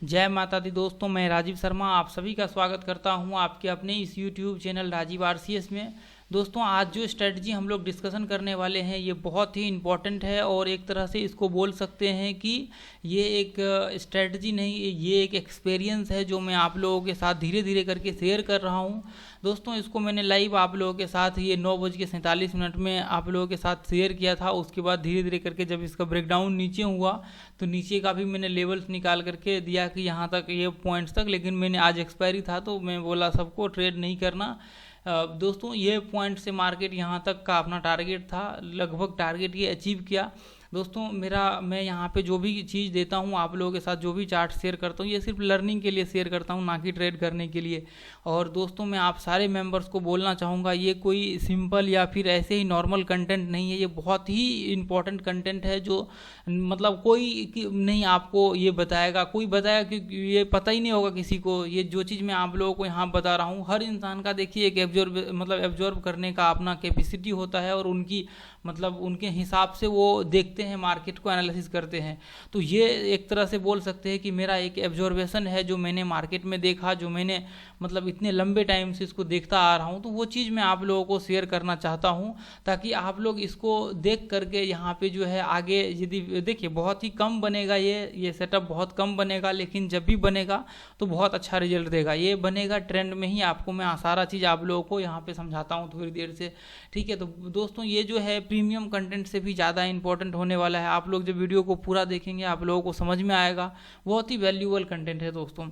जय माता दी दोस्तों, मैं राजीव शर्मा आप सभी का स्वागत करता हूं आपके अपने इस YouTube चैनल राजीव RCS में। दोस्तों, आज जो स्ट्रेटजी हम लोग डिस्कशन करने वाले हैं ये बहुत ही इम्पॉर्टेंट है और एक तरह से इसको बोल सकते हैं कि ये एक स्ट्रेटजी नहीं, ये एक एक्सपीरियंस है जो मैं आप लोगों के साथ धीरे धीरे करके शेयर कर रहा हूँ। दोस्तों, इसको मैंने लाइव आप लोगों के साथ ये 9:47 में आप लोगों के साथ शेयर किया था। उसके बाद धीरे धीरे करके जब इसका ब्रेकडाउन नीचे हुआ तो नीचे का भी मैंने लेवल्स निकाल करके दिया कि यहाँ तक ये पॉइंट्स तक, लेकिन मैंने आज एक्सपायरी था तो मैं बोला सबको ट्रेड नहीं करना। दोस्तों, ये पॉइंट से मार्केट यहाँ तक का अपना टारगेट था, लगभग टारगेट ये अचीव किया। दोस्तों, मैं यहाँ पे जो भी चीज़ देता हूँ आप लोगों के साथ, जो भी चार्ट शेयर करता हूँ, ये सिर्फ लर्निंग के लिए शेयर करता हूँ, ना कि ट्रेड करने के लिए। और दोस्तों, मैं आप सारे मेंबर्स को बोलना चाहूँगा, ये कोई सिंपल या फिर ऐसे ही नॉर्मल कंटेंट नहीं है, ये बहुत ही इम्पोर्टेंट कंटेंट है जो मतलब कोई नहीं आपको ये बताएगा, कोई बताएगा क्योंकि ये पता ही नहीं होगा किसी को। ये जो चीज़ मैं आप लोगों को यहाँ बता रहा हूँ, हर इंसान का देखिए एक एब्जॉर्ब करने का अपना कैपेसिटी होता है और उनकी उनके हिसाब से वो देखते हैं, मार्केट को एनालिसिस करते हैं। तो ये एक तरह से बोल सकते हैं कि मेरा एक एब्जॉर्वेशन है जो मैंने मार्केट में देखा, जो मैंने इतने लंबे टाइम से इसको देखता आ रहा हूँ। तो वो चीज़ मैं आप लोगों को शेयर करना चाहता हूँ ताकि आप लोग इसको देख करके यहाँ पे जो है आगे, यदि देखिए बहुत ही कम बनेगा, ये सेटअप बहुत कम बनेगा, लेकिन जब भी बनेगा तो बहुत अच्छा रिजल्ट देगा। ये बनेगा ट्रेंड में ही, आपको मैं सारा चीज़ आप लोगों को यहाँ पे समझाता हूँ थोड़ी देर से, ठीक है। तो दोस्तों, ये जो है प्रीमियम कंटेंट से भी ज़्यादा इंपॉर्टेंट होने वाला है। आप लोग जब वीडियो को पूरा देखेंगे आप लोगों को समझ में आएगा, बहुत ही वैल्यूएबल कंटेंट है दोस्तों।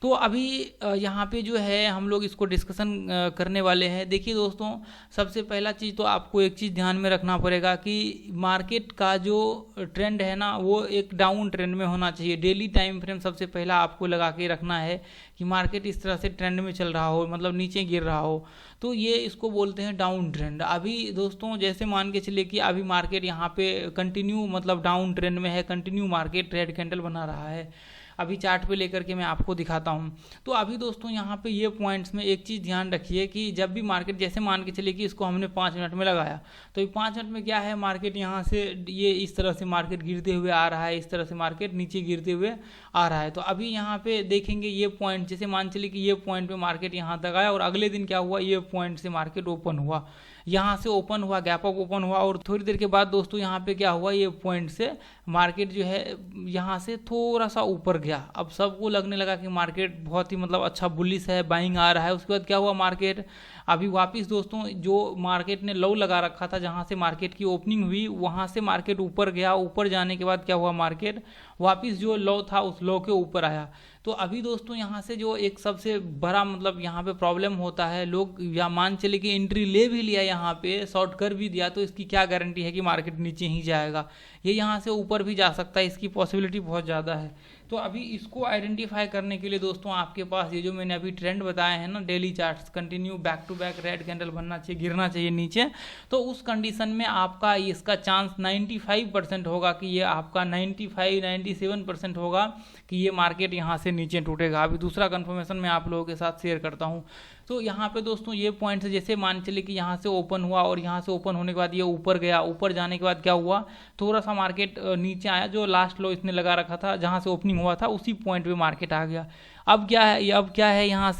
तो अभी यहाँ पे जो है हम लोग इसको डिस्कशन करने वाले हैं। देखिए दोस्तों, सबसे पहला चीज़ तो आपको एक चीज़ ध्यान में रखना पड़ेगा कि मार्केट का जो ट्रेंड है ना, वो एक डाउन ट्रेंड में होना चाहिए। डेली टाइम फ्रेम सबसे पहला आपको लगा के रखना है कि मार्केट इस तरह से ट्रेंड में चल रहा हो, नीचे गिर रहा हो, तो ये इसको बोलते हैं डाउन ट्रेंड। अभी दोस्तों, जैसे मान के चलिए कि अभी मार्केट यहाँ पे कंटिन्यू डाउन ट्रेंड में है, कंटिन्यू मार्केट रेड कैंडल बना रहा है। अभी चार्ट पे लेकर के मैं आपको दिखाता हूँ। तो अभी दोस्तों, यहाँ पे ये पॉइंट्स में एक चीज़ ध्यान रखिए कि जब भी मार्केट, जैसे मान के चलिए कि इसको हमने 5 मिनट में लगाया, तो 5 मिनट में क्या है, मार्केट यहाँ से ये इस तरह से मार्केट गिरते हुए आ रहा है, इस तरह से मार्केट नीचे गिरते हुए आ रहा है। तो अभी यहाँ पे देखेंगे ये पॉइंट, जैसे मान चलिए कि ये पॉइंट पे मार्केट यहाँ तक आया और अगले दिन क्या हुआ, ये पॉइंट से मार्केट ओपन हुआ, यहाँ से ओपन हुआ, गैप अप ओपन हुआ, और थोड़ी देर के बाद दोस्तों यहाँ पे क्या हुआ, ये पॉइंट से मार्केट जो है यहाँ से थोड़ा सा ऊपर गया। अब सबको लगने लगा कि मार्केट बहुत ही अच्छा बुलिश है, बाइंग आ रहा है। उसके बाद क्या हुआ, मार्केट अभी वापस दोस्तों, जो मार्केट ने लो लगा रखा था, जहाँ से मार्केट की ओपनिंग हुई वहाँ से मार्केट ऊपर गया। ऊपर जाने के बाद क्या हुआ, मार्केट वापस जो लो था उस लो के ऊपर आया। तो अभी दोस्तों, यहाँ से जो एक सबसे बड़ा यहाँ पे प्रॉब्लम होता है, लोग या मान चले कि एंट्री ले भी लिया, यहाँ पे शॉर्ट कर भी दिया, तो इसकी क्या गारंटी है कि मार्केट नीचे ही जाएगा। ये यहाँ से ऊपर भी जा सकता है, इसकी पॉसिबिलिटी बहुत ज़्यादा है। तो अभी इसको आइडेंटिफाई करने के लिए दोस्तों, आपके पास ये जो मैंने अभी ट्रेंड बताए हैं ना, daily charts, continue back to back red candle बनना चाहिए, गिरना चाहिए नीचे, तो उस कंडीशन में आपका इसका चांस 95% होगा कि ये आपका 95-97% होगा कि ये मार्केट यहाँ से नीचे टूटेगा। अभी दूसरा कंफर्मेशन मैं आप लोगों के साथ शेयर करता हूँ। तो यहाँ पे दोस्तों, ये पॉइंट से जैसे मान चलिए कि यहाँ से ओपन हुआ और यहाँ से ओपन होने के बाद ये ऊपर गया, ऊपर जाने के बाद क्या हुआ, थोड़ा सा मार्केट नीचे आया, जो लास्ट लो इसने लगा रखा था, जहाँ से ओपनिंग हुआ था उसी पॉइंट पे मार्केट आ गया। अब क्या है, यहाँ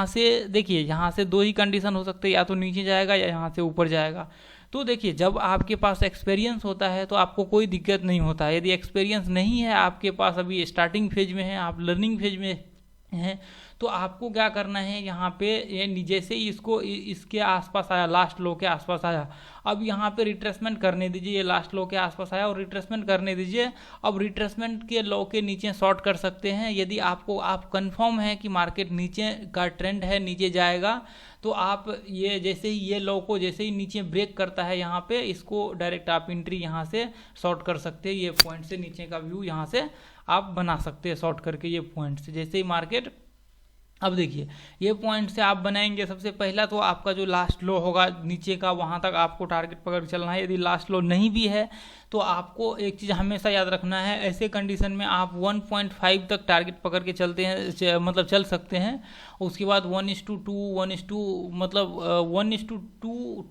से देखिए, यहाँ से दो ही कंडीशन हो सकते हैं, या तो नीचे जाएगा या यहाँ से ऊपर जाएगा। तो देखिए, जब आपके पास एक्सपीरियंस होता है तो आपको कोई दिक्कत नहीं होता है। यदि एक्सपीरियंस नहीं है आपके पास, अभी स्टार्टिंग फेज में है, आप लर्निंग फेज में हैं, तो आपको क्या करना है, यहाँ पे ये जैसे ही इसके आसपास आया, लास्ट लो के आसपास आया, अब यहाँ पे रिट्रेसमेंट करने दीजिए। ये लास्ट लो के आसपास आया और रिट्रेसमेंट करने दीजिए। अब रिट्रेसमेंट के लो के नीचे शॉर्ट कर सकते हैं। यदि आप कंफर्म है कि मार्केट नीचे का ट्रेंड है, नीचे जाएगा, तो आप ये जैसे ही ये लो को जैसे ही नीचे ब्रेक करता है, यहाँ पे इसको डायरेक्ट आप एंट्री यहाँ से शॉर्ट कर सकते हैं। ये पॉइंट से नीचे का व्यू यहाँ से आप बना सकते हैं शॉर्ट करके, ये पॉइंट से जैसे ही मार्केट, अब देखिए ये पॉइंट से आप बनाएंगे। सबसे पहला तो आपका जो लास्ट लो होगा नीचे का, वहाँ तक आपको टारगेट पकड़ के चलना है। यदि लास्ट लो नहीं भी है तो आपको एक चीज़ हमेशा याद रखना है, ऐसे कंडीशन में आप 1.5 तक टारगेट पकड़ के चलते हैं, मतलब चल सकते हैं। उसके बाद 1:2 1:2 मतलब 1:2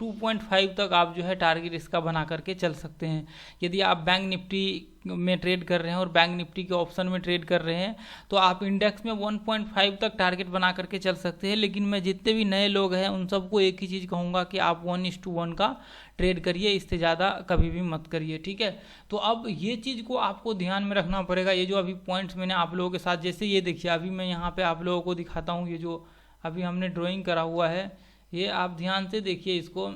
2.5 तक आप जो है टारगेट इसका बना करके चल सकते हैं। यदि आप बैंक निफ्टी में ट्रेड कर रहे हैं और बैंक निफ्टी के ऑप्शन में ट्रेड कर रहे हैं तो आप इंडेक्स में 1.5 तक टारगेट बना करके चल सकते हैं। लेकिन मैं जितने भी नए लोग हैं उन सबको एक ही चीज़ कहूँगा कि आप 1:1 का ट्रेड करिए, इससे ज़्यादा कभी भी मत करिए, ठीक है। तो अब ये चीज़ को आपको ध्यान में रखना पड़ेगा। ये जो अभी पॉइंट्स मैंने आप लोगों के साथ, जैसे ये देखिए अभी मैं यहाँ पे आप लोगों को दिखाता हूँ, ये जो अभी हमने ड्राइंग करा हुआ है ये आप ध्यान से देखिए, इसको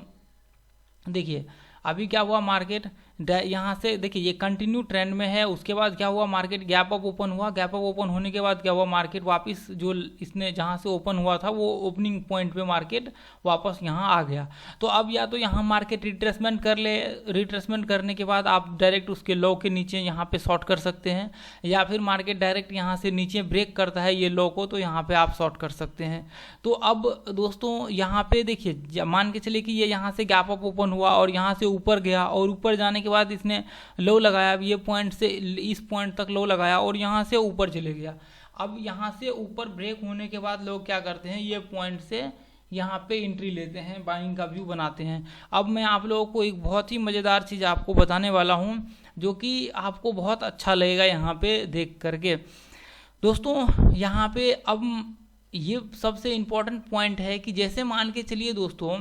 देखिए अभी क्या हुआ, मार्केट यहाँ से देखिए ये कंटिन्यू ट्रेंड में है। उसके बाद क्या हुआ, मार्केट गैप अप ओपन हुआ, गैप अप ओपन होने के बाद क्या हुआ, मार्केट वापस जो इसने जहाँ से ओपन हुआ था वो ओपनिंग पॉइंट पे मार्केट वापस यहाँ आ गया। तो अब या तो यहाँ मार्केट रिट्रेसमेंट कर ले, रिट्रेसमेंट करने के बाद आप डायरेक्ट उसके लो के नीचे यहाँ पे शॉर्ट कर सकते हैं, या फिर मार्केट डायरेक्ट यहाँ से नीचे ब्रेक करता है ये लो को, तो यहाँ पे आप शॉर्ट कर सकते हैं। तो अब दोस्तों यहाँ पे देखिए, मान के चलिए कि ये यहाँ से गैप अप ओपन हुआ और यहाँ से ऊपर गया, और ऊपर जाने के बाद इसने लो लगाया, ये पॉइंट से इस पॉइंट तक लो लगाया और यहाँ से ऊपर चले गया। अब यहाँ से ऊपर ब्रेक होने के बाद लोग क्या करते हैं, ये पॉइंट से यहाँ पे एंट्री लेते हैं, बाइंग का व्यू बनाते हैं। अब मैं आप लोगों को एक बहुत ही मज़ेदार चीज़ आपको बताने वाला हूँ जो कि आपको बहुत अच्छा लगेगा यहाँ पे देख करके। दोस्तों यहाँ पे अब ये सबसे इम्पॉर्टेंट पॉइंट है कि जैसे मान के चलिए दोस्तों,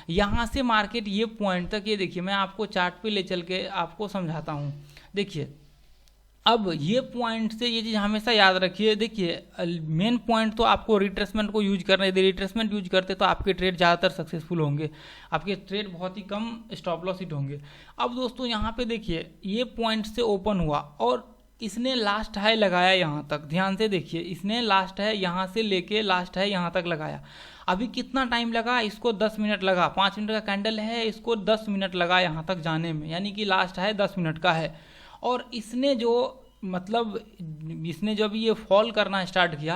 यहाँ से मार्केट ये पॉइंट तक, ये देखिए मैं आपको चार्ट पे ले चल के आपको समझाता हूँ। देखिए अब ये पॉइंट से ये चीज़ हमेशा याद रखिए, देखिए मेन पॉइंट तो आपको रिट्रेसमेंट को यूज करना है। यदि रिट्रेसमेंट यूज करते तो आपके ट्रेड ज़्यादातर सक्सेसफुल होंगे, आपके ट्रेड बहुत ही कम स्टॉप लॉस हिट होंगे। अब दोस्तों यहाँ पे देखिए ये पॉइंट से ओपन हुआ और इसने लास्ट हाई लगाया यहाँ तक, ध्यान से देखिए, इसने लास्ट हाई यहाँ से लेके लास्ट हाई यहाँ तक लगाया। अभी कितना टाइम लगा इसको, 10 मिनट लगा। 5 मिनट का कैंडल है, इसको 10 मिनट लगा यहाँ तक जाने में, यानी कि लास्ट हाई 10 मिनट का है। और इसने जो मतलब इसने जब ये फॉल करना स्टार्ट किया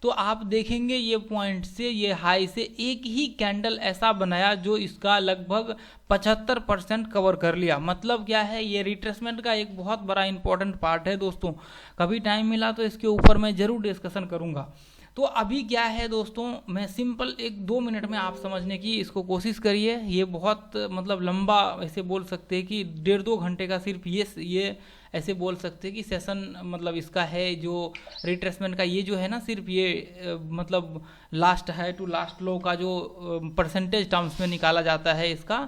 तो आप देखेंगे ये पॉइंट से, ये हाई से एक ही कैंडल ऐसा बनाया जो इसका लगभग 75% कवर कर लिया। मतलब क्या है, ये रिट्रेसमेंट का एक बहुत बड़ा इंपॉर्टेंट पार्ट है दोस्तों। कभी टाइम मिला तो इसके ऊपर मैं ज़रूर डिस्कशन करूँगा। तो अभी क्या है दोस्तों, मैं सिंपल 1-2 मिनट में आप समझने की इसको कोशिश करिए। ये बहुत मतलब लंबा ऐसे बोल सकते हैं कि 1.5-2 घंटे का सिर्फ ये ऐसे बोल सकते हैं कि सेशन मतलब इसका है, जो रिट्रेसमेंट का ये जो है ना, सिर्फ ये मतलब लास्ट हाई टू लास्ट लो का जो परसेंटेज टर्म्स में निकाला जाता है इसका।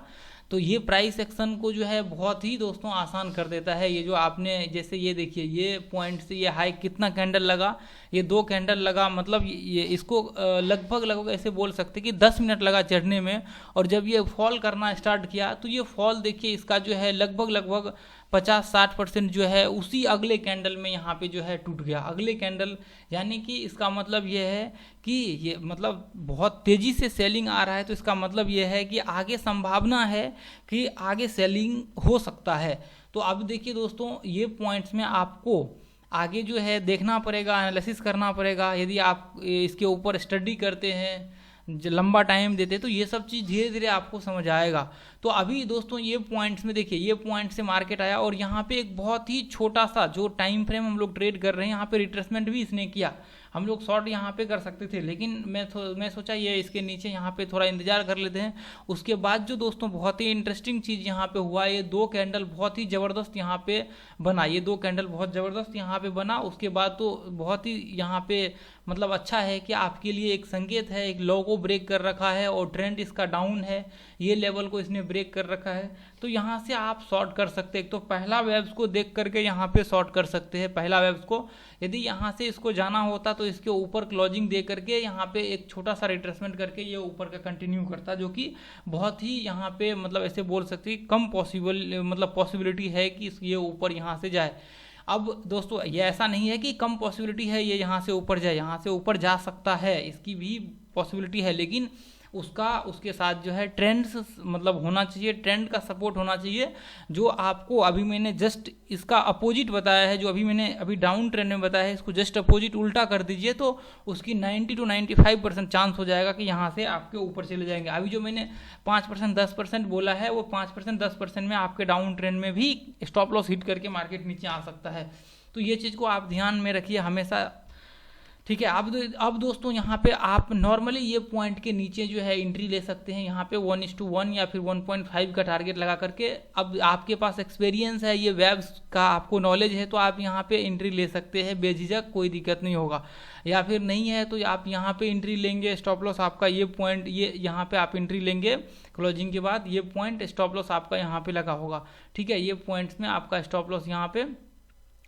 तो ये प्राइस एक्शन को जो है बहुत ही दोस्तों आसान कर देता है। ये जो आपने जैसे ये देखिए, ये पॉइंट से ये हाई कितना कैंडल लगा, ये 2 कैंडल लगा, मतलब ये इसको लगभग ऐसे बोल सकते कि 10 मिनट लगा चढ़ने में। और जब ये फॉल करना स्टार्ट किया तो ये फॉल देखिए इसका जो है लगभग 50-60% जो है उसी अगले कैंडल में यहाँ पे जो है टूट गया, अगले कैंडल। यानी कि इसका मतलब ये है कि ये मतलब बहुत तेज़ी से सेलिंग आ रहा है, तो इसका मतलब ये है कि आगे संभावना है कि आगे सेलिंग हो सकता है। तो अब देखिए दोस्तों, ये पॉइंट्स में आपको आगे जो है देखना पड़ेगा, एनालिसिस करना पड़ेगा। यदि आप इसके ऊपर स्टडी करते हैं, लंबा टाइम देते, तो ये सब चीज़ धीरे धीरे आपको समझ आएगा। तो अभी दोस्तों ये पॉइंट्स में देखिए, ये पॉइंट से मार्केट आया और यहाँ पे एक बहुत ही छोटा सा जो टाइम फ्रेम हम लोग ट्रेड कर रहे हैं, यहाँ पे रिट्रेसमेंट भी इसने किया। हम लोग शॉर्ट यहाँ पे कर सकते थे, लेकिन मैं सोचा ये इसके नीचे यहाँ पे थोड़ा इंतजार कर लेते हैं। उसके बाद जो दोस्तों बहुत ही इंटरेस्टिंग चीज़ यहाँ पे हुआ, ये 2 कैंडल बहुत ही ज़बरदस्त यहाँ पे बना, ये 2 कैंडल बहुत ज़बरदस्त यहाँ पे बना। उसके बाद तो बहुत ही यहाँ पे मतलब अच्छा है कि आपके लिए एक संकेत है, एक लो को ब्रेक कर रखा है और ट्रेंड इसका डाउन है, ये लेवल को इसने ब्रेक कर रखा है। तो यहाँ से आप शॉर्ट कर सकते हैं। तो पहला वेव्स को देख करके यहाँ पे शॉर्ट कर सकते हैं, पहला वेव्स को। यदि यहाँ से इसको जाना होता तो इसके ऊपर क्लोजिंग दे करके यहाँ पे एक छोटा सा रिट्रेसमेंट करके ये ऊपर का कंटिन्यू करता, जो कि बहुत ही यहाँ पे मतलब ऐसे बोल सकते हैं कम पॉसिबिलिटी है कि ये ऊपर यहाँ से जाए। अब दोस्तों ये ऐसा नहीं है कि कम पॉसिबिलिटी है ये यहाँ से ऊपर जाए, यहाँ से ऊपर जा सकता है, इसकी भी पॉसिबिलिटी है, लेकिन उसके साथ जो है ट्रेंड्स मतलब होना चाहिए, ट्रेंड का सपोर्ट होना चाहिए। जो आपको अभी मैंने जस्ट इसका अपोजिट बताया है, जो मैंने अभी डाउन ट्रेंड में बताया है, इसको जस्ट अपोजिट उल्टा कर दीजिए तो उसकी 90 to 95% चांस हो जाएगा कि यहाँ से आपके ऊपर चले जाएंगे। अभी जो मैंने 5% 10% बोला है, वो 5% 10% में आपके डाउन ट्रेंड में भी स्टॉप लॉस हिट करके मार्केट नीचे आ सकता है। तो ये चीज़ को आप ध्यान में रखिए हमेशा, ठीक है। अब दोस्तों यहाँ पे आप नॉर्मली ये पॉइंट के नीचे जो है एंट्री ले सकते हैं, यहाँ पे 1:1 या फिर 1.5 का टारगेट लगा करके। अब आपके पास एक्सपीरियंस है, ये वेब्स का आपको नॉलेज है, तो आप यहाँ पे एंट्री ले सकते हैं बेझिझक, कोई दिक्कत नहीं होगा। या फिर नहीं है तो आप यहाँ पे एंट्री लेंगे, स्टॉप लॉस आपका ये पॉइंट, ये यहाँ पे आप एंट्री लेंगे क्लोजिंग के बाद, ये पॉइंट स्टॉप लॉस आपका यहाँ पे लगा होगा, ठीक है। ये पॉइंट्स में आपका स्टॉप लॉस यहाँ पे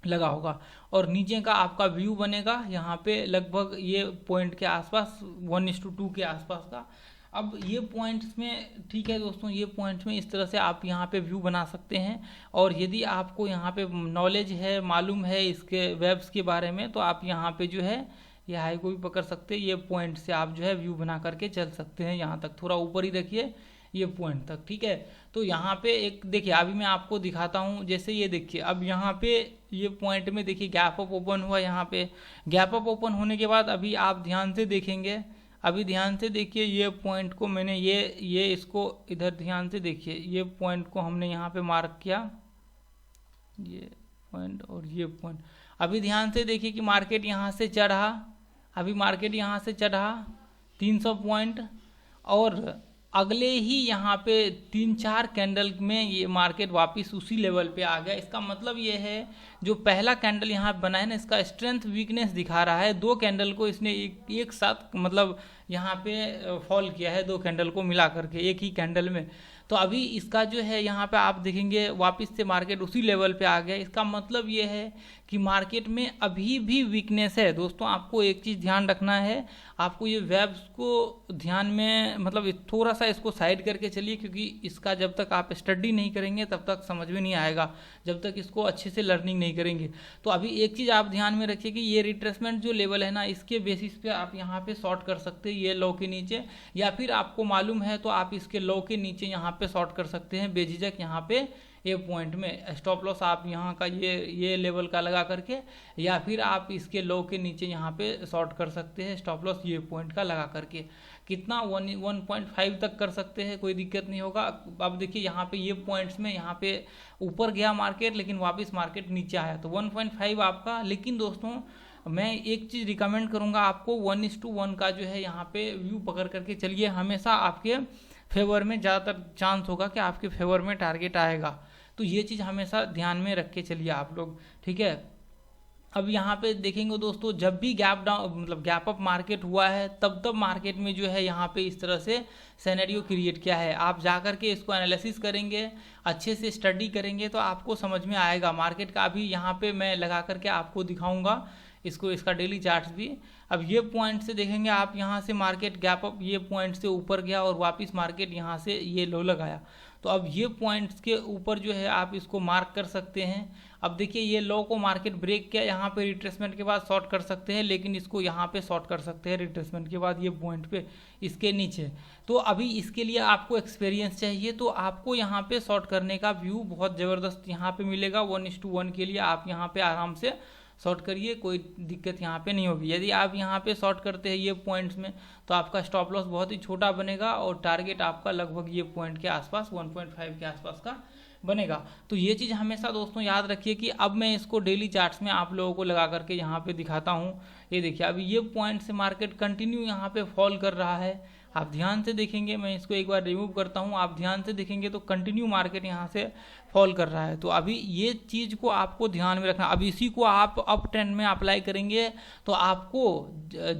लगा होगा और नीचे का आपका व्यू बनेगा यहाँ पे लगभग ये पॉइंट के आसपास 1:2 के आसपास का। अब ये पॉइंट्स में, ठीक है दोस्तों, ये पॉइंट्स में इस तरह से आप यहाँ पे व्यू बना सकते हैं। और यदि आपको यहाँ पे नॉलेज है, मालूम है इसके वेब्स के बारे में, तो आप यहाँ पे जो है ये हाई को भी पकड़ सकते हैं, ये पॉइंट से आप जो है व्यू बना करके चल सकते हैं। यहाँ तक थोड़ा ऊपर ही रखिए ये पॉइंट तक, ठीक है। तो यहाँ पे एक देखिए, अभी मैं आपको दिखाता हूँ, जैसे ये देखिए, अब यहाँ पे ये पॉइंट में देखिए गैप अप ओपन हुआ। यहाँ पे गैप अप ओपन होने के बाद अभी आप ध्यान से देखेंगे, अभी ध्यान से देखिए, ये पॉइंट को मैंने ये इसको इधर ध्यान से देखिए, ये पॉइंट को हमने यहाँ पे मार्क किया, ये पॉइंट और ये पॉइंट। अभी ध्यान से देखिए कि मार्केट यहाँ से चढ़ा, अभी मार्केट यहाँ से चढ़ा 300 पॉइंट और अगले ही यहाँ पे 3-4 कैंडल में ये मार्केट वापस उसी लेवल पे आ गया। इसका मतलब ये है जो पहला कैंडल यहाँ बना है ना, इसका स्ट्रेंथ वीकनेस दिखा रहा है। 2 कैंडल को इसने एक साथ मतलब यहाँ पे फॉल किया है, 2 कैंडल को मिला करके एक ही कैंडल में। तो अभी इसका जो है यहाँ पे आप देखेंगे वापस से मार्केट उसी लेवल पे आ गया। इसका मतलब ये है कि मार्केट में अभी भी वीकनेस है। दोस्तों आपको एक चीज़ ध्यान रखना है, आपको ये वेब्स को ध्यान में मतलब थोड़ा सा इसको साइड करके चलिए, क्योंकि इसका जब तक आप स्टडी नहीं करेंगे तब तक समझ में नहीं आएगा, जब तक इसको अच्छे से लर्निंग नहीं करेंगे। तो अभी एक चीज़ आप ध्यान में रखिए कि ये रिट्रेसमेंट जो लेवल है ना, इसके बेसिस पे आप यहाँ पे शॉर्ट कर सकते हैं ये लो के नीचे, या फिर आपको मालूम है तो आप इसके लो के नीचे यहाँ पे शॉर्ट कर सकते हैं बेझिझक। यहाँ पे ये पॉइंट में स्टॉप लॉस आप यहाँ का ये लेवल का लगा करके, या फिर आप इसके लो के नीचे यहाँ पे शॉर्ट कर सकते हैं स्टॉप लॉस ये पॉइंट का लगा करके। कितना 1.5 तक कर सकते हैं, कोई दिक्कत नहीं होगा। अब देखिए यहाँ पे ये पॉइंट्स में यहाँ पे ऊपर गया मार्केट, लेकिन वापस मार्केट नीचे आया, तो 1.5 आपका। लेकिन दोस्तों मैं एक चीज़ रिकमेंड करूँगा आपको, 1:1 का जो है यहाँ पे व्यू पकड़ करके चलिए, हमेशा आपके फेवर में ज़्यादातर चांस होगा कि आपके फेवर में टारगेट आएगा। तो ये चीज़ हमेशा ध्यान में रख के चलिए आप लोग, ठीक है। अब यहाँ पे देखेंगे दोस्तों, जब भी गैप डाउन मतलब गैप अप मार्केट हुआ है, तब मार्केट में जो है यहाँ पे इस तरह से सिनेरियो क्रिएट किया है। आप जा कर के इसको एनालिसिस करेंगे, अच्छे से स्टडी करेंगे तो आपको समझ में आएगा मार्केट का। अभी यहाँ पे मैं लगा करके आपको दिखाऊंगा इसको, इसका डेली चार्ट्स भी। अब ये पॉइंट से देखेंगे आप, यहाँ से मार्केट गैप अप ये पॉइंट से ऊपर गया और वापस मार्केट यहाँ से ये लो लगाया। तो अब ये पॉइंट्स के ऊपर जो है आप इसको मार्क कर सकते हैं। अब देखिए ये लो को मार्केट ब्रेक किया, यहाँ पे रिट्रेसमेंट के बाद शॉर्ट कर सकते हैं, लेकिन इसको यहाँ पे शॉर्ट कर सकते हैं रिट्रेसमेंट के बाद ये पॉइंट पे इसके नीचे। तो अभी इसके लिए आपको एक्सपीरियंस चाहिए, तो आपको यहाँ पे शॉर्ट करने का व्यू बहुत ज़बरदस्त यहाँ पे मिलेगा। 1:1 के लिए आप यहाँ पे आराम से शॉर्ट करिए, कोई दिक्कत यहाँ पे नहीं होगी। यदि आप यहाँ पे शॉर्ट करते हैं ये पॉइंट्स में, तो आपका स्टॉप लॉस बहुत ही छोटा बनेगा और टारगेट आपका लगभग ये पॉइंट के आसपास 1.5 के आसपास का बनेगा। तो ये चीज़ हमेशा दोस्तों याद रखिए कि अब मैं इसको डेली चार्ट्स में आप लोगों को लगा करके यहाँ पे दिखाता हूँ। ये देखिए अभी ये पॉइंट से मार्केट कंटिन्यू यहाँ पे फॉल कर रहा है। आप ध्यान से देखेंगे, मैं इसको एक बार रिमूव करता हूँ, आप ध्यान से देखेंगे तो कंटिन्यू मार्केट यहाँ से फॉल कर रहा है। तो अभी ये चीज़ को आपको ध्यान में रखना। अब इसी को आप अप ट्रेंड में अप्लाई करेंगे तो आपको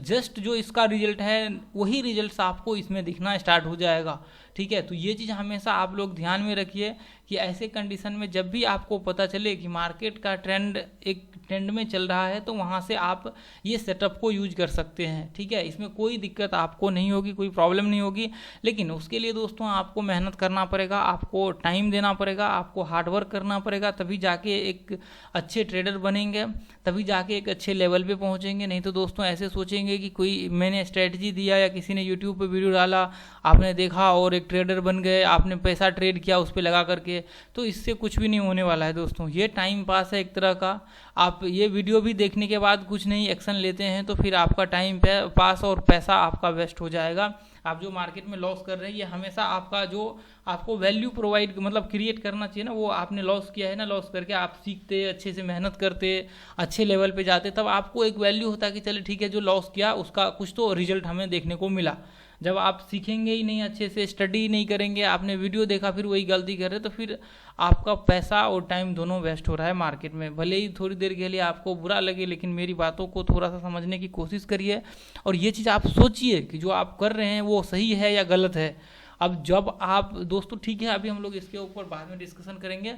जस्ट जो इसका रिजल्ट है वही रिजल्ट्स आपको इसमें दिखना स्टार्ट हो जाएगा, ठीक है। तो ये चीज़ हमेशा आप लोग ध्यान में रखिए कि ऐसे कंडीशन में जब भी आपको पता चले कि मार्केट का ट्रेंड एक ट्रेंड में चल रहा है तो वहाँ से आप ये सेटअप को यूज कर सकते हैं। ठीक है, इसमें कोई दिक्कत आपको नहीं होगी, कोई प्रॉब्लम नहीं होगी। लेकिन उसके लिए दोस्तों आपको मेहनत करना पड़ेगा, आपको टाइम देना पड़ेगा, आपको हार्डवर्क करना पड़ेगा, तभी जाके एक अच्छे ट्रेडर बनेंगे, तभी जाके एक अच्छे लेवल पे पहुंचेंगे। नहीं तो दोस्तों ऐसे सोचेंगे कि कोई मैंने स्ट्रेटजी दिया या किसी ने यूट्यूब पे वीडियो डाला, आपने देखा और एक ट्रेडर बन गए, आपने पैसा ट्रेड किया उस पर लगा करके, तो इससे कुछ भी नहीं होने वाला है दोस्तों। ये टाइम पास है एक तरह का। आप ये वीडियो भी देखने के बाद कुछ नहीं एक्शन लेते हैं तो फिर आपका टाइम पास और पैसा आपका वेस्ट हो जाएगा। आप जो मार्केट में लॉस कर रहे हैं ये हमेशा आपका जो आपको वैल्यू प्रोवाइड मतलब क्रिएट करना चाहिए ना, वो आपने लॉस किया है ना, लॉस करके आप सीखते अच्छे से मेहनत करते अच्छे लेवल पे जाते, तब आपको एक वैल्यू होता है कि चले ठीक है जो लॉस किया उसका कुछ तो रिजल्ट हमें देखने को मिला। जब आप सीखेंगे ही नहीं, अच्छे से स्टडी नहीं करेंगे, आपने वीडियो देखा फिर वही गलती कर रहे, तो फिर आपका पैसा और टाइम दोनों वेस्ट हो रहा है मार्केट में। भले ही थोड़ी देर के लिए आपको बुरा लगे, लेकिन मेरी बातों को थोड़ा सा समझने की कोशिश करिए और ये चीज़ आप सोचिए कि जो आप कर रहे हैं वो सही है या गलत है। अब जब आप दोस्तों ठीक है, अभी हम लोग इसके ऊपर बाद में डिस्कशन करेंगे।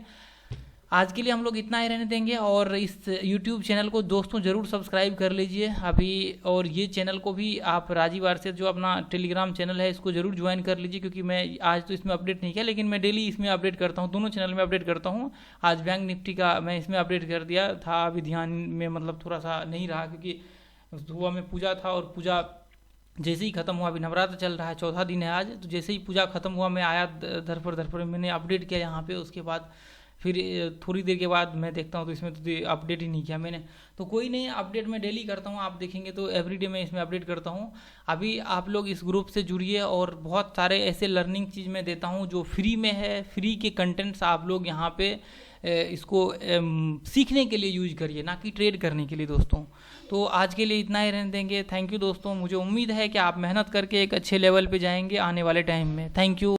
आज के लिए हम लोग इतना ही रहने देंगे और इस YouTube चैनल को दोस्तों ज़रूर सब्सक्राइब कर लीजिए अभी, और ये चैनल को भी आप राजीव आरसीएस जो अपना टेलीग्राम चैनल है इसको ज़रूर ज्वाइन कर लीजिए, क्योंकि मैं आज तो इसमें अपडेट नहीं किया लेकिन मैं डेली इसमें अपडेट करता हूँ, दोनों चैनल में अपडेट करता हूँ। आज बैंक निफ्टी का मैं इसमें अपडेट कर दिया था, अभी ध्यान में मतलब थोड़ा सा नहीं रहा क्योंकि सुबह में पूजा था और पूजा जैसे ही खत्म हुआ, अभी नवरात्र चल रहा है, 14 दिन है आज, तो जैसे ही पूजा खत्म हुआ मैं आया धरफर मैंने अपडेट किया यहाँ पे। उसके बाद फिर थोड़ी देर के बाद मैं देखता हूँ तो इसमें तो अपडेट ही नहीं किया मैंने। तो कोई नहीं, अपडेट मैं डेली करता हूँ, आप देखेंगे तो एवरीडे मैं इसमें अपडेट करता हूँ। अभी आप लोग इस ग्रुप से जुड़िए और बहुत सारे ऐसे लर्निंग चीज़ मैं देता हूँ जो फ्री में है। फ्री के कंटेंट्स आप लोग यहाँ पे इसको सीखने के लिए यूज करिए, ना कि ट्रेड करने के लिए दोस्तों। तो आज के लिए इतना ही रहने देंगे। थैंक यू दोस्तों, मुझे उम्मीद है कि आप मेहनत करके एक अच्छे लेवल पे जाएंगे आने वाले टाइम में। Thank you.